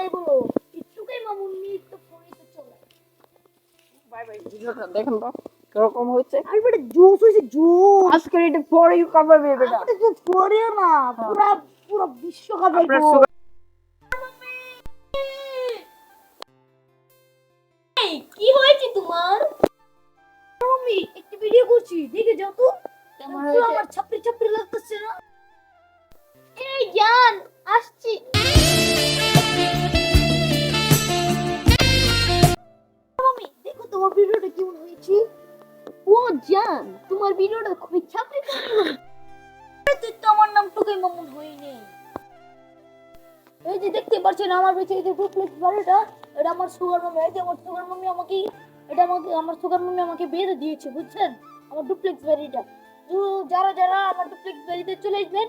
যাই বলো, ইচ্ছুকাই মামুন নিয়ে তো ফোনে তো চলে। বাই বাই, ভিডিওটা দেখেন তো কিরকম হয়েছে। আর বেটা জোস হয়েছে, জোস। আজকের এটা ফর ইউ কভার বেটা। আমাদের তো ফোরে না, পুরা পুরা বিশ্বকাপ আপনার হইবো। সুগার এই, কি হয়েছে তোমার? আমি একটা ভিডিও করছি, দেখে যাও তো। কেমন পুরো হয়েছে? আমার ছাপড়ি ছাপড়ি লাগতেছে না? এই জান, আসছি। মামি দেখো তোমার ভিডিওটা কেমন হয়েছে। ও জান, তোমার ভিডিওটা খুবই ছাপড়ি ছাপড়ি হয়েছে। তুই তো আমার নাম টুকাই মামুন হয়নি। এই যে দেখতে পাচ্ছেন আমার পেছনে এই যে ডুপ্লেক্স বাড়িটা, এটা আমার সুগার মামি। এই যে আমার সুগার মামি আমাকে, এটা আমাকে আমার সুগার মামি আমাকে বেঁধে দিয়েছে, বুঝছেন? আমার ডুপ্লেক্স বাড়িটা। তো যারা যারা আমার ডুপ্লেক্স বাড়িতে চলে আসবেন,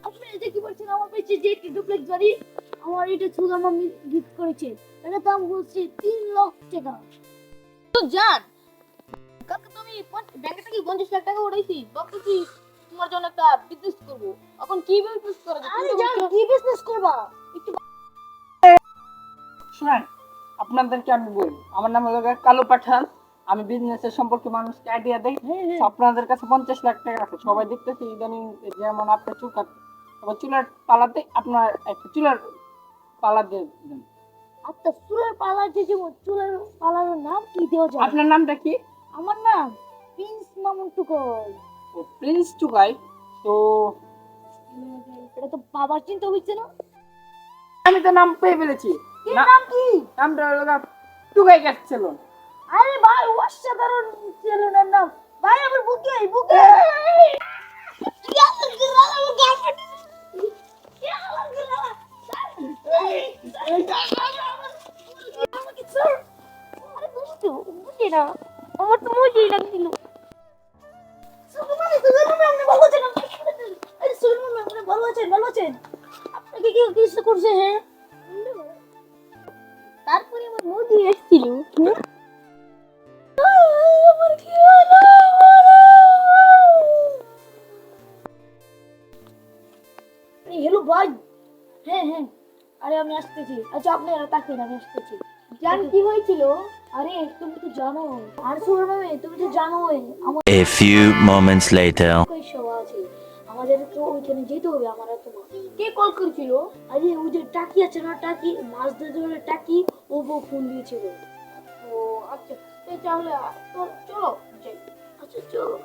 আপনারা দেখতে পাচ্ছেন আমার পেছনে যে একটি ডুপ্লেক্স বাড়ি, আমার এটা সুগার মামি গিফট করেছে। এটা দাম হচ্ছে 3 লাখ টাকা। তো জান, কালকে তুমি ব্যাংকে থেকে 50 লাখ টাকা উঠাইছি, ভাবতেছি তোমার জন্য একটা বিজনেস করব। এখন কি বিজনেস করব? আরে জান, কি বিজনেস করবা? একটু শুনেন, আপনাদেরকে আমি বলি, আমার নাম হলো কালো পাঠান। আমি বিজনেসের সম্পর্কে মানুষকে আইডিয়া দেই। তো আপনাদের কাছে 50 লাখ টাকা আছে, সবাই দেখতেছি ইদানিং যেমন আপনার চুল কাটতে, তবে চুলের পালাতে আপনার একটা চুলের পালা দিয়ে দেন। আচ্ছা, চুলের পালার যে চুলের পালার নাম কি দেওয়া যায়? আপনার নামটা কি? আমার নাম প্রিন্স মামুন টুকই। ও, প্রিন্স টুকাই। তো এটা তো বাবার চিন্তা হচ্ছে না। আমি তো নাম পেয়ে ফেলেছি। কি নাম কি? নামটা হলো টুকাই কাটছিল। আরে ভাই, অসাধারণ ছেলেটার নাম। ভাই আমার বুকে বুকে কি আছে গিলা আমার গার্লফ্রেন্ড। কি আমার গিলা আমাকে স্যার। আরে বুঝতো বুঝি না, আমার তো মজাই লাগছিল। সুগমানি সুগমানি আপনি ভালো আছেন? আরে সুগমানি আপনি ভালো আছেন? ভালো আছেন? আপনাকে কি কিছু করছে? হ্যাঁ, তারপরে আমার মোদি এসেছিল। আমার কি হলো? হ্যালো ভাই। হ্যাঁ হ্যাঁ, আরে আমি আসতেছি। আচ্ছা আপনি তাকেন, আমি আসতেছি। জান কি হয়েছিল? আরে তুমি তো জানো, আর সুর মামে তুমি তো জানোই আমার A few moments later. কই সভা আছে, আমাদের তো ওইখানে যেতে হবে। আমার তো কে কল করেছিল? আরে ওই যে টাকি আছে না, টাকি মাছ ধরে টাকি, ও ফোন দিয়েছিল। ও আচ্ছা, তাহলে চলো যাই। আচ্ছা চলো।